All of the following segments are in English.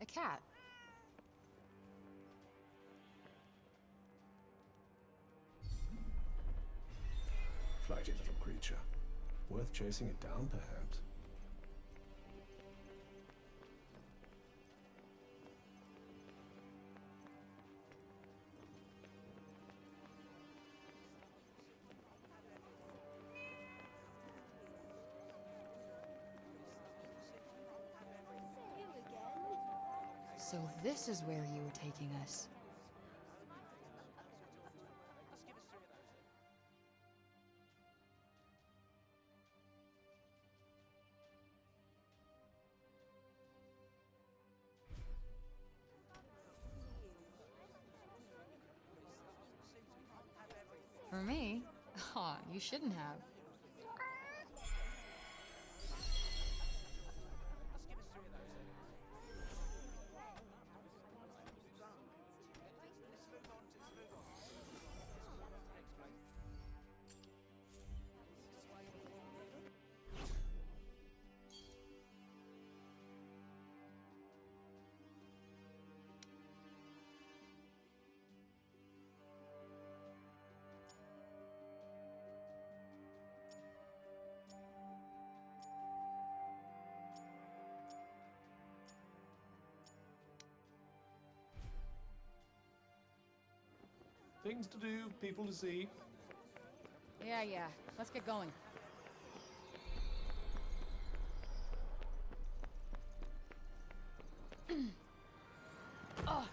A cat. Flighty little creature. Worth chasing it down, perhaps. So this is where you were taking us. For me? Aw, you shouldn't have. Things to do, people to see. Yeah. Let's get going. Oh.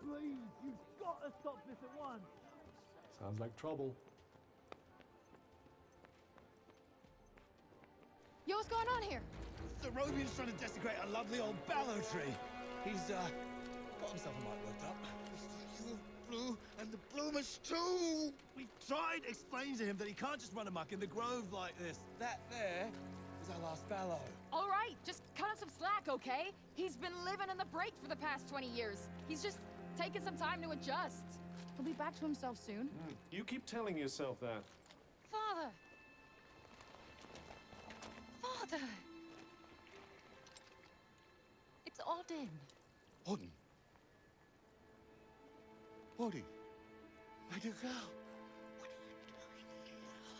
Please, you've got to stop this at once. Sounds like trouble. Yo, what's going on here? The Robian's trying to desecrate a lovely old ballow tree. He's, got himself a mite worked up. You blue and the bloomers too! We've tried explaining to him that he can't just run amok in the grove like this. That there is our last ballow. All right, just cut him some slack, okay? He's been living in the break for the past 20 years. He's just taking some time to adjust. He'll be back to himself soon. You keep telling yourself that. Father! Father! It's Odin. Odin. Odin. My dear girl. What are you doing here?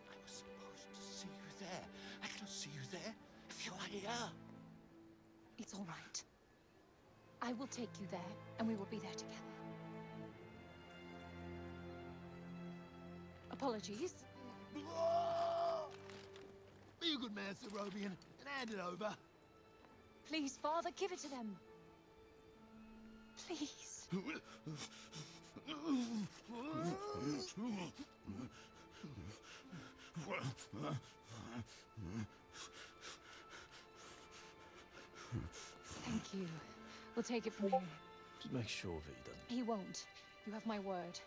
I was supposed to see you there. I cannot see you there if you are here. It's all right. I will take you there, and we will be there together. Apologies. Be a good man, Sir Robian, and hand it over. Please, Father, give it to them. Please. Thank you. We'll take it from here. Just make sure that he doesn't. He won't. You have my word.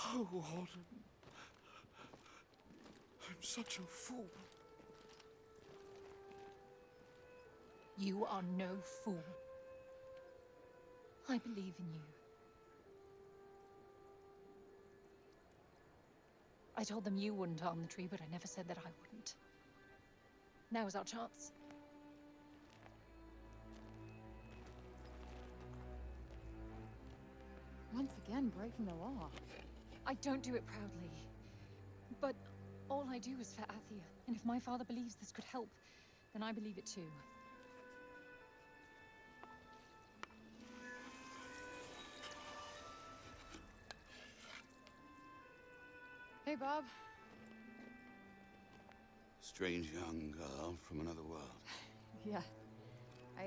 Oh, Odin. I'm such a fool. You are no fool. I believe in you. I told them you wouldn't harm the tree, but I never said that I wouldn't. Now is our chance. Once again, breaking the law. I don't do it proudly. But all I do is for Athia. And if my father believes this could help, then I believe it too. Hey, Bob. Strange young girl from another world. Yeah. I,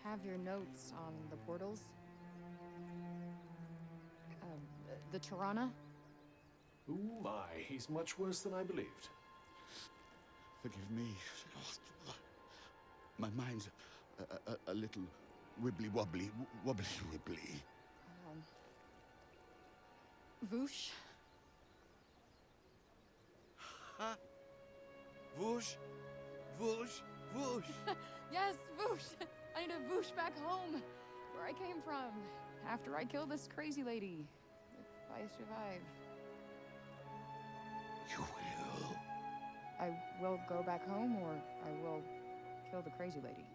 have your notes on the portals. The Tirana? Ooh my, he's much worse than I believed. Forgive me. My mind's a little wibbly-wobbly. Wobbly-wibbly. Voosh? Huh? Whoosh, whoosh, whoosh. Yes, Voosh! I need a Voosh back home, where I came from, after I kill this crazy lady. If I survive. You will. I will go back home, or I will kill the crazy lady.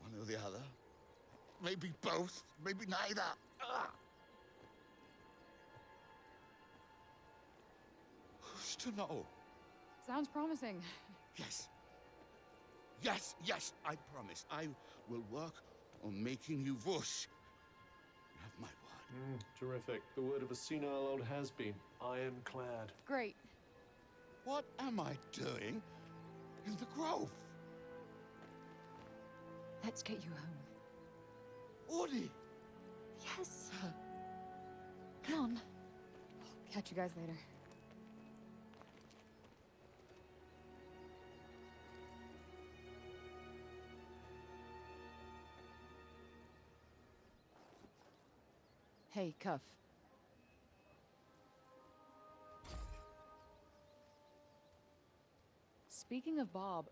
One or the other. Maybe both. Maybe neither. Who's to know? Sounds promising. Yes. Yes, yes, I promise. I will work on making you whoosh. You have my word. Terrific. The word of a senile old has-been. Ironclad. Great. What am I doing in the grove? Let's get you home. Audie! Yes. Come on. Catch you guys later. Hey, Cuff. Speaking of Bob,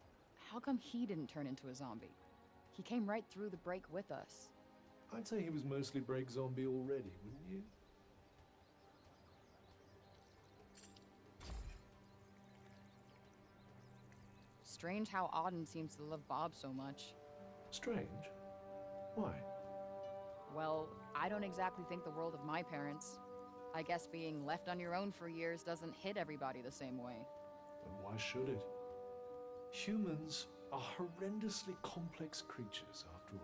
how come he didn't turn into a zombie? He came right through the break with us. I'd say he was mostly break zombie already, wouldn't you? Strange how Auden seems to love Bob so much. Strange. Why? Well, I don't exactly think the world of my parents. I guess being left on your own for years doesn't hit everybody the same way. And why should it? Humans are horrendously complex creatures, after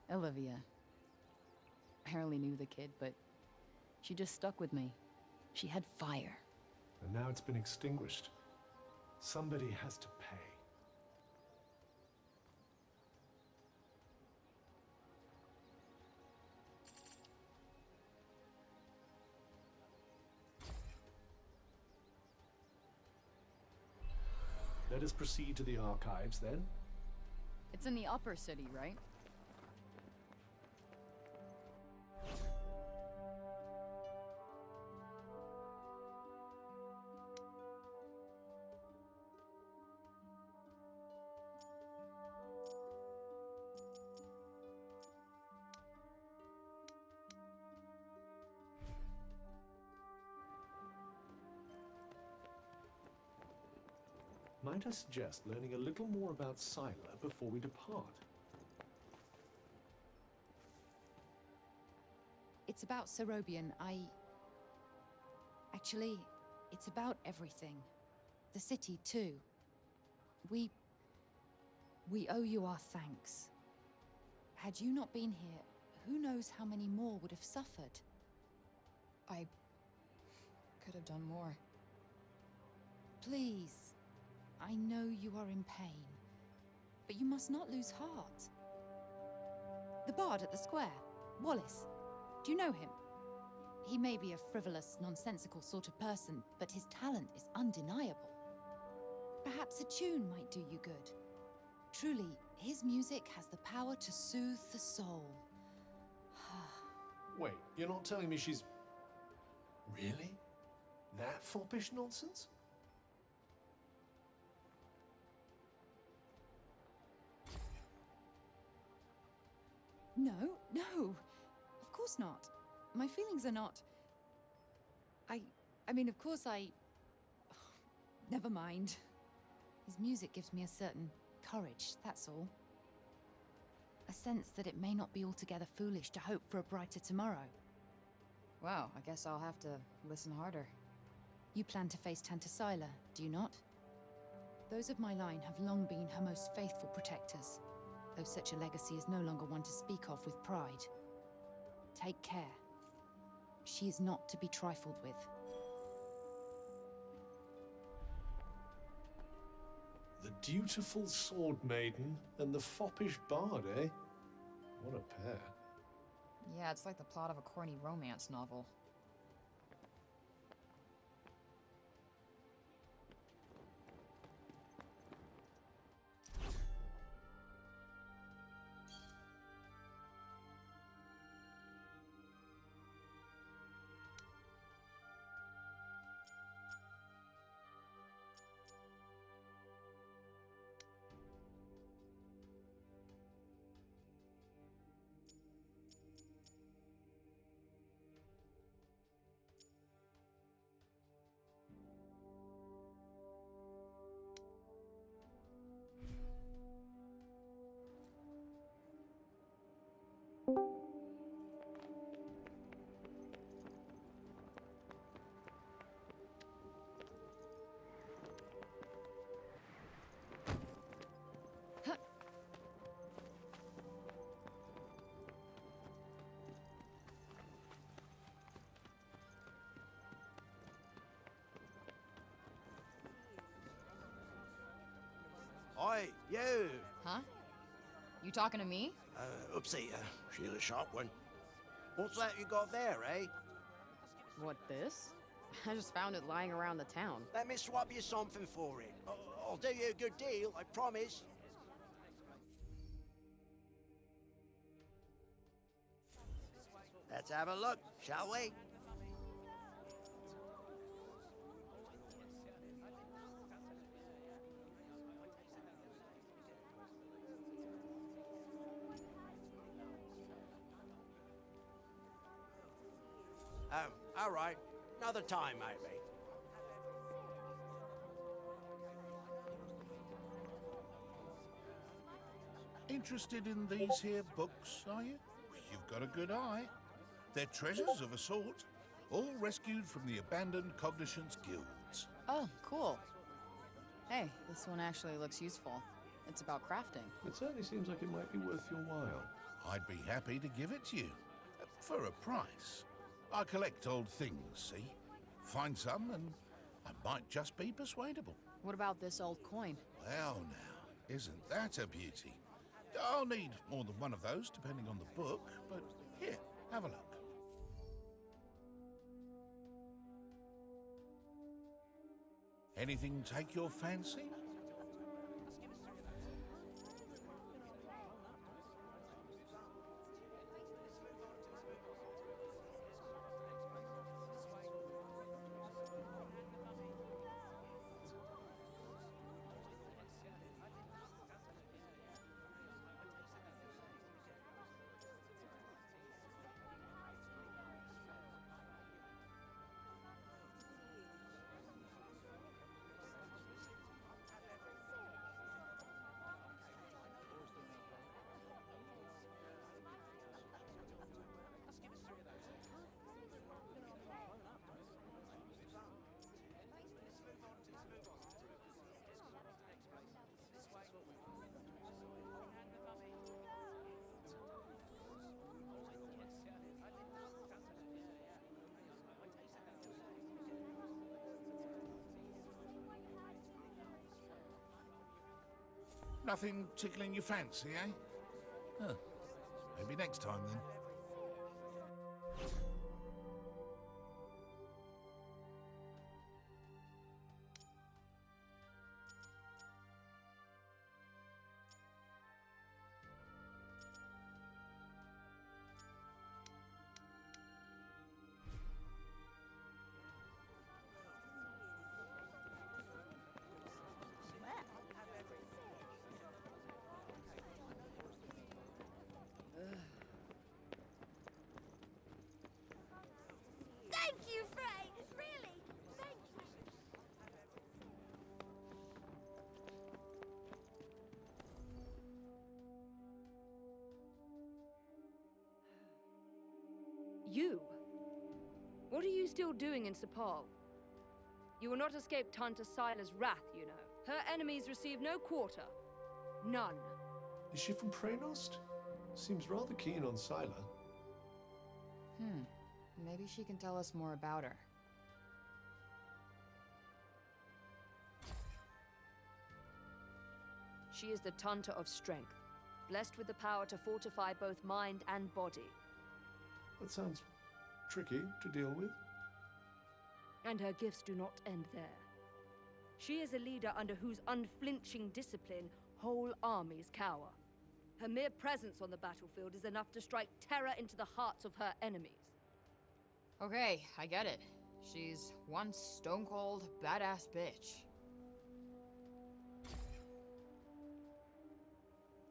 all. Olivia. I hardly knew the kid, but she just stuck with me. She had fire. And now it's been extinguished. Somebody has to pay. Let us proceed to the archives, then. It's in the upper city, right? Might I suggest learning a little more about Sila before we depart? It's about Serobian. Actually, it's about everything. The city, too. We owe you our thanks. Had you not been here, who knows how many more would have suffered? I could have done more. Please. I know you are in pain, but you must not lose heart. The bard at the square, Wallace. Do you know him? He may be a frivolous, nonsensical sort of person, but his talent is undeniable. Perhaps a tune might do you good. Truly, his music has the power to soothe the soul. Wait, you're not telling me she's... Really? That foppish nonsense? No, no. Of course not. My feelings are not... I mean, of course Never mind. His music gives me a certain courage, that's all. A sense that it may not be altogether foolish to hope for a brighter tomorrow. Wow, I guess I'll have to listen harder. You plan to face Tanta Sila, do you not? Those of my line have long been her most faithful protectors, though such a legacy is no longer one to speak of with pride. Take care. She is not to be trifled with. The dutiful sword maiden and the foppish bard, eh? What a pair. Yeah, it's like the plot of a corny romance novel. Oi, you! Huh? You talking to me? Oopsie, she's a sharp one. What's that you got there, eh? What, this? I just found it lying around the town. Let me swap you something for it. I'll do you a good deal, I promise. Let's have a look, shall we? All right. Another time, maybe. Interested in these here books, are you? You've got a good eye. They're treasures of a sort, all rescued from the abandoned Cognition's guilds. Oh, cool. Hey, this one actually looks useful. It's about crafting. It certainly seems like it might be worth your while. I'd be happy to give it to you. For a price. I collect old things, see? Find some and I might just be persuadable. What about this old coin? Well now, isn't that a beauty? I'll need more than one of those, depending on the book, but here, have a look. Anything take your fancy? Nothing tickling your fancy, eh? Huh. Maybe next time, then. Thank you, Frey! Really, thank you! You? What are you still doing in Sepal? You will not escape Tanta Sila's wrath, you know. Her enemies receive no quarter. None. Is she from Preynost? Seems rather keen on Sila. Maybe she can tell us more about her. She is the Tanta of Strength, blessed with the power to fortify both mind and body. That sounds tricky to deal with. And her gifts do not end there. She is a leader under whose unflinching discipline whole armies cower. Her mere presence on the battlefield is enough to strike terror into the hearts of her enemies. Okay, I get it. She's one stone-cold, badass bitch.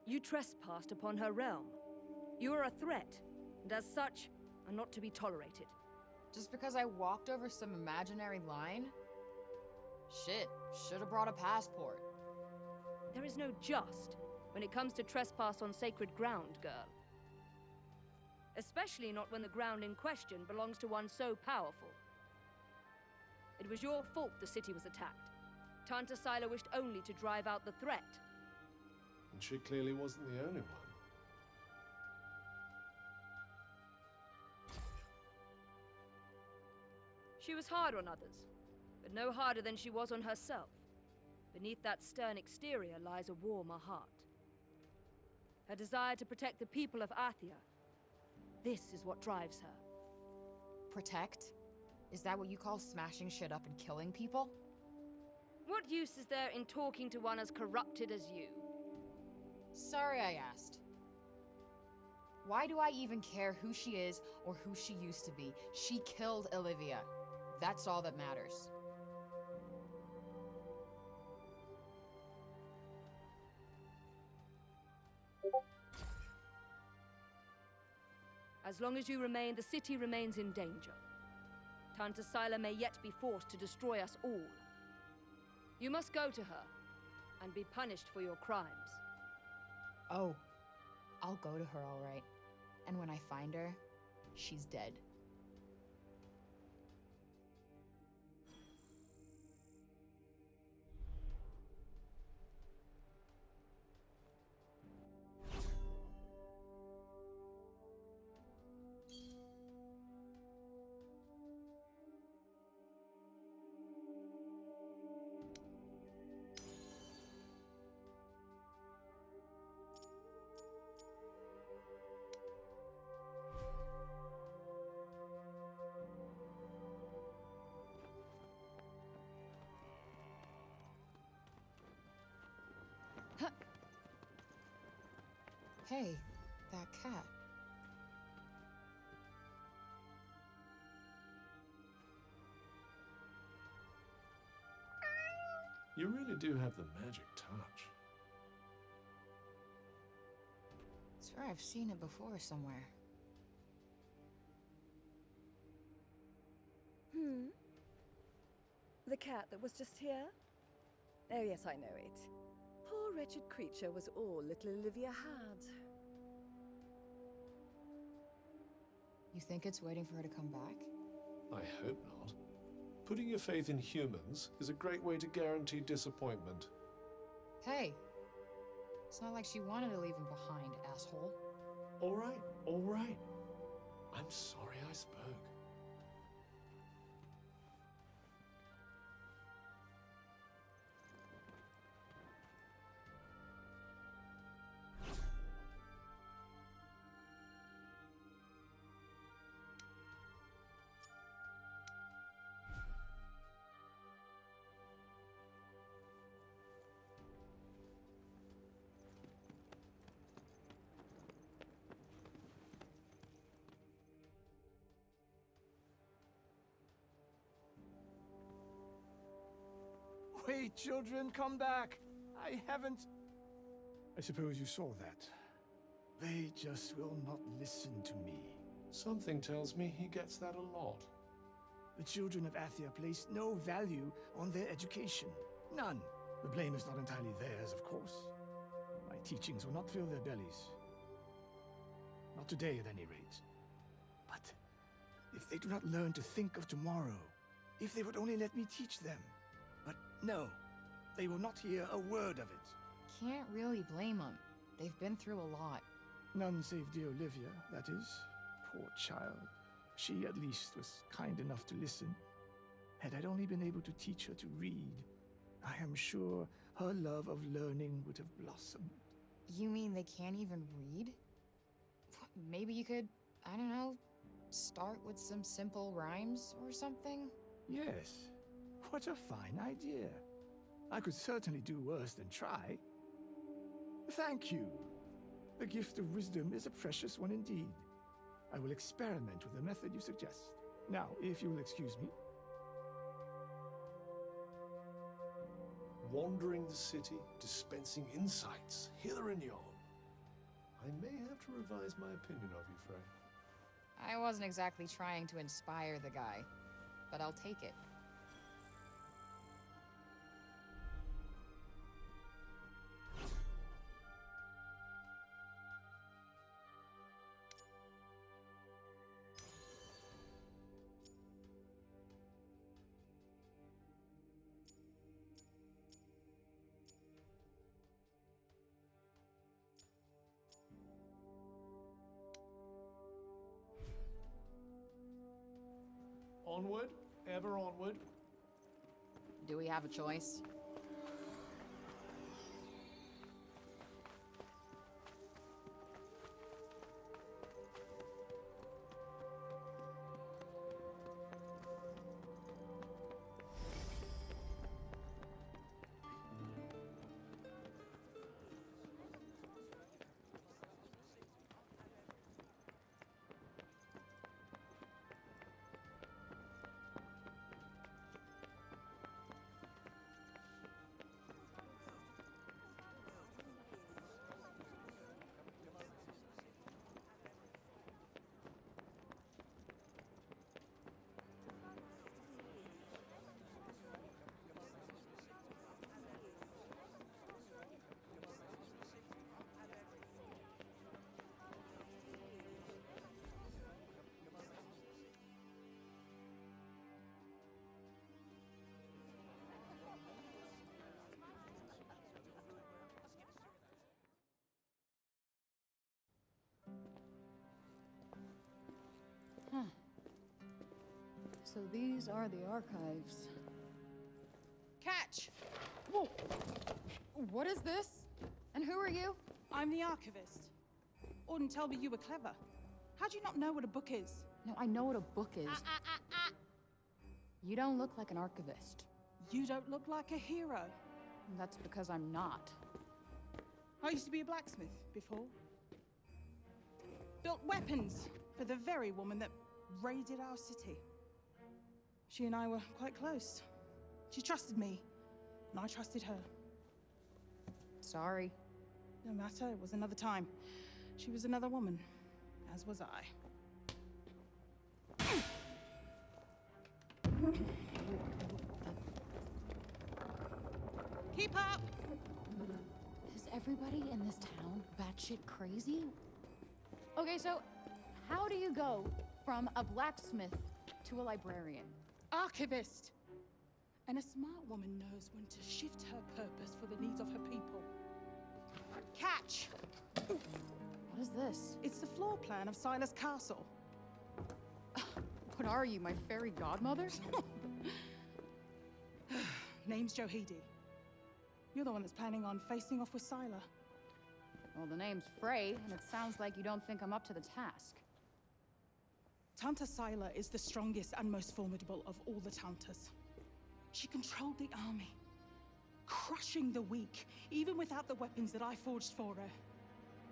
You trespassed upon her realm. You are a threat, and as such, are not to be tolerated. Just because I walked over some imaginary line? Shit, should've brought a passport. There is no just when it comes to trespass on sacred ground, girl. Especially not when the ground in question belongs to one so powerful. It was your fault the city was attacked. Tanta Sila wished only to drive out the threat. And she clearly wasn't the only one. She was hard on others, but no harder than she was on herself. Beneath that stern exterior lies a warmer heart. Her desire to protect the people of Athia. This is what drives her. Protect? Is that what you call smashing shit up and killing people? What use is there in talking to one as corrupted as you? Sorry I asked. Why do I even care who she is or who she used to be? She killed Olivia. That's all that matters. As long as you remain, the city remains in danger. Tanta Sila may yet be forced to destroy us all. You must go to her and be punished for your crimes. Oh, I'll go to her all right. And when I find her, she's dead. Hey, that cat. You really do have the magic touch. I swear I've seen it before somewhere. The cat that was just here? Oh yes, I know it. Poor wretched creature was all little Olivia had. You think it's waiting for her to come back? I hope not. Putting your faith in humans is a great way to guarantee disappointment. Hey, it's not like she wanted to leave him behind, asshole. All right, all right. I'm sorry I spoke. Wait, children, come back. I haven't... I suppose you saw that. They just will not listen to me. Something tells me he gets that a lot. The children of Athia place no value on their education. None. The blame is not entirely theirs, of course. My teachings will not fill their bellies. Not today, at any rate. But if they do not learn to think of tomorrow, if they would only let me teach them. But no, they will not hear a word of it. Can't really blame them. They've been through a lot. None save dear Olivia, that is. Poor child. She, at least, was kind enough to listen. Had I only been able to teach her to read, I am sure her love of learning would have blossomed. You mean they can't even read? Maybe you could, I don't know, start with some simple rhymes or something? Yes, what a fine idea. I could certainly do worse than try. Thank you. The gift of wisdom is a precious one indeed. I will experiment with the method you suggest. Now, if you will excuse me. Wandering the city, dispensing insights, hither and yon. I may have to revise my opinion of you, Frey. I wasn't exactly trying to inspire the guy, but I'll take it. Onward, ever onward. Do we have a choice? Huh. So these are the archives. Catch! Whoa! What is this? And who are you? I'm the archivist. Auden told me you were clever. How do you not know what a book is? No, I know what a book is. You don't look like an archivist. You don't look like a hero. That's because I'm not. I used to be a blacksmith before. Built weapons for the very woman that raided our city. She and I were quite close. She trusted me, and I trusted her. Sorry. No matter, it was another time. She was another woman, as was I. Keep up! Is everybody in this town batshit crazy? Okay, so how do you go from a blacksmith to a librarian? Archivist! And a smart woman knows when to shift her purpose for the needs of her people. Catch! What is this? It's the floor plan of Silas Castle. What are you, my fairy godmother? Name's Johidi. You're the one that's planning on facing off with Sila. Well, the name's Frey, and it sounds like you don't think I'm up to the task. Tanta Sila is the strongest and most formidable of all the Tantas. She controlled the army, crushing the weak, even without the weapons that I forged for her.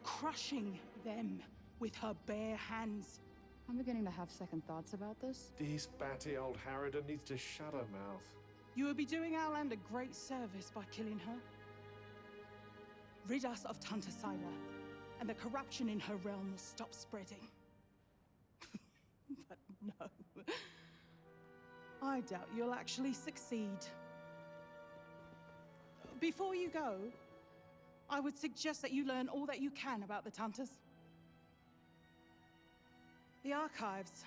Crushing them with her bare hands. I'm beginning to have second thoughts about this. This batty old harridan needs to shut her mouth. You would be doing our land a great service by killing her. Rid us of Tanta Sila, and the corruption in her realm will stop spreading. But no. I doubt you'll actually succeed. Before you go, I would suggest that you learn all that you can about the Tantas. The archives,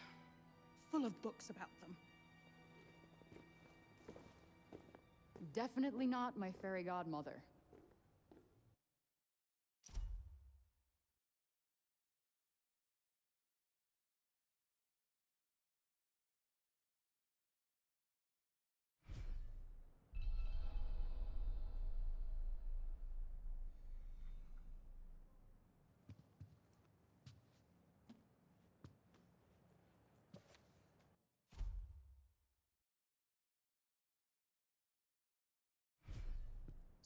full of books about them. Definitely not my fairy godmother.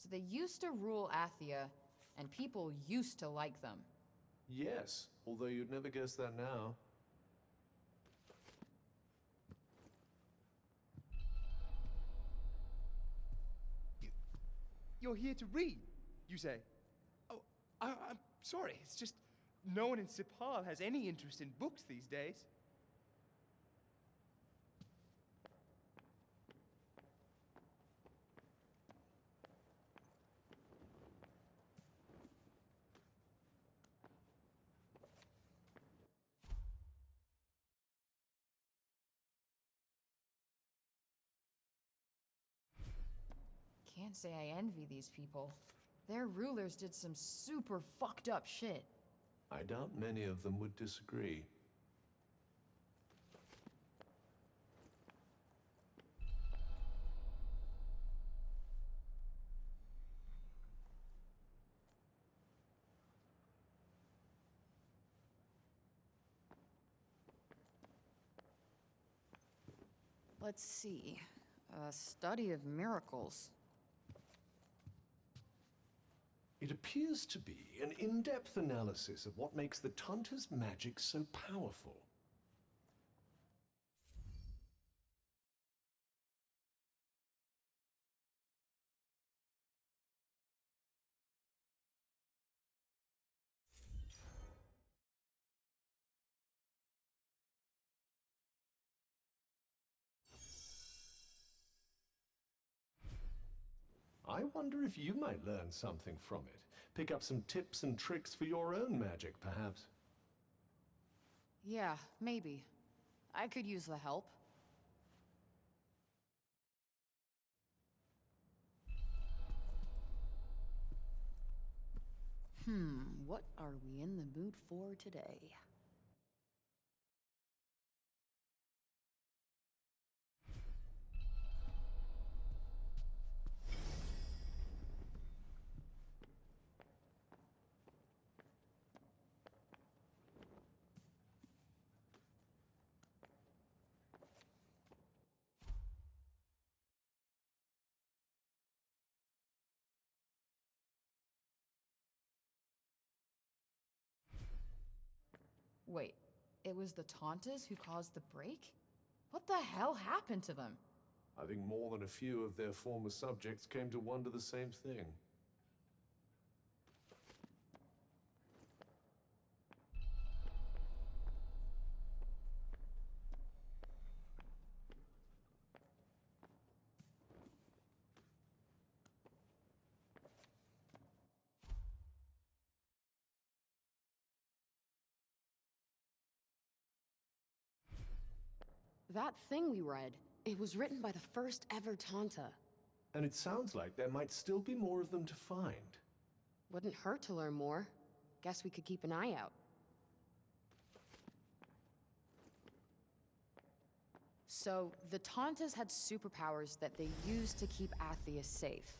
So they used to rule Athia, and people used to like them. Yes, although you'd never guess that now. You're here to read, you say? Oh, I'm sorry. It's just no one in Sipal has any interest in books these days. Can't say I envy these people. Their rulers did some super fucked up shit. I doubt many of them would disagree. Let's see. A study of miracles. It appears to be an in-depth analysis of what makes the Tanta's magic so powerful. I wonder if you might learn something from it. Pick up some tips and tricks for your own magic, perhaps. Yeah, maybe. I could use the help. What are we in the mood for today? Wait, it was the Tantas who caused the break? What the hell happened to them? I think more than a few of their former subjects came to wonder the same thing. That thing we read, it was written by the first ever Tanta. And it sounds like there might still be more of them to find. Wouldn't hurt to learn more. Guess we could keep an eye out. So, the Tantas had superpowers that they used to keep Athia safe.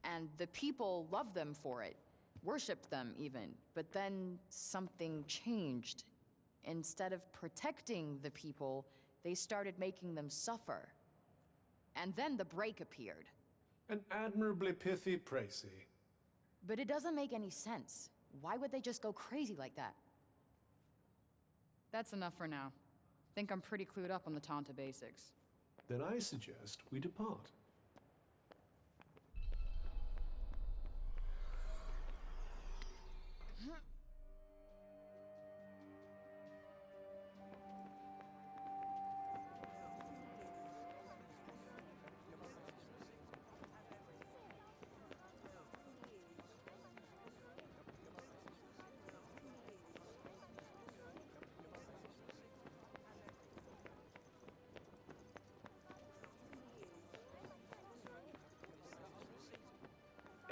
And the people loved them for it. Worshipped them, even. But then, something changed. Instead of protecting the people, they started making them suffer. And then the break appeared. An admirably pithy précis. But it doesn't make any sense. Why would they just go crazy like that? That's enough for now. Think I'm pretty clued up on the Tanta basics. Then I suggest we depart.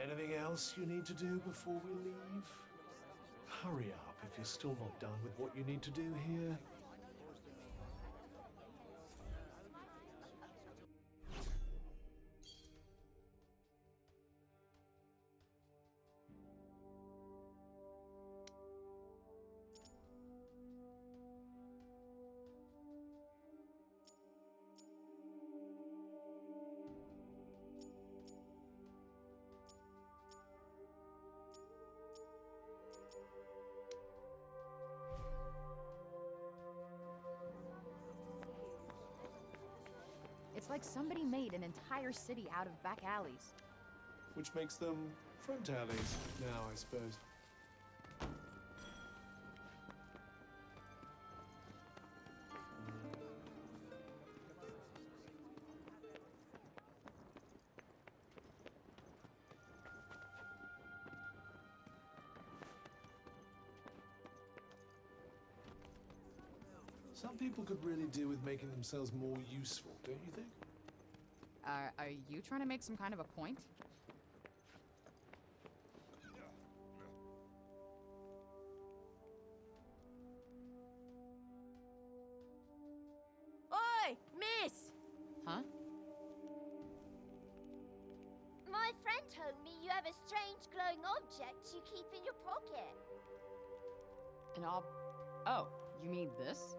Anything else you need to do before we leave? Hurry up if you're still not done with what you need to do here. It's like somebody made an entire city out of back alleys. Which makes them front alleys now, I suppose. Some people could really do with making themselves more useful, don't you think? Are you trying to make some kind of a point? Oi, miss! Huh? My friend told me you have a strange glowing object you keep in your pocket. Oh, you mean this?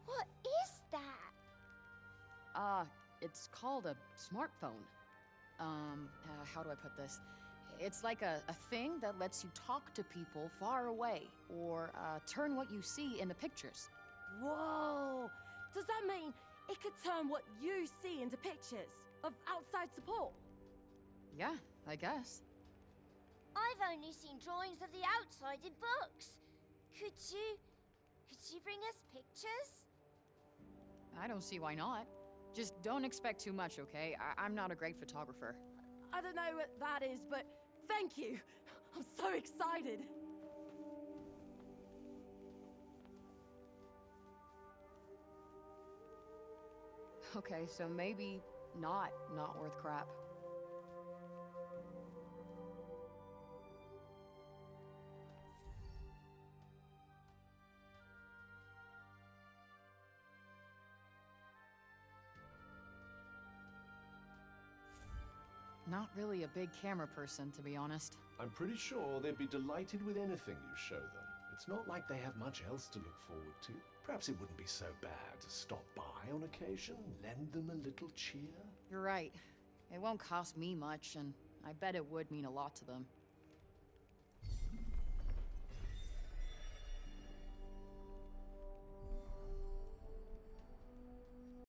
What is that? It's called a smartphone. How do I put this? It's like a thing that lets you talk to people far away, or turn what you see into pictures. Whoa! Does that mean it could turn what you see into pictures of outside support? Yeah, I guess. I've only seen drawings of the outside in books. Could you bring us pictures? I don't see why not. Just don't expect too much, okay? I'm not a great photographer. I don't know what that is, but thank you. I'm so excited. Okay, so maybe not worth crap. Not really a big camera person, to be honest. I'm pretty sure they'd be delighted with anything you show them. It's not like they have much else to look forward to. Perhaps it wouldn't be so bad to stop by on occasion, lend them a little cheer. You're right. It won't cost me much, and I bet it would mean a lot to them.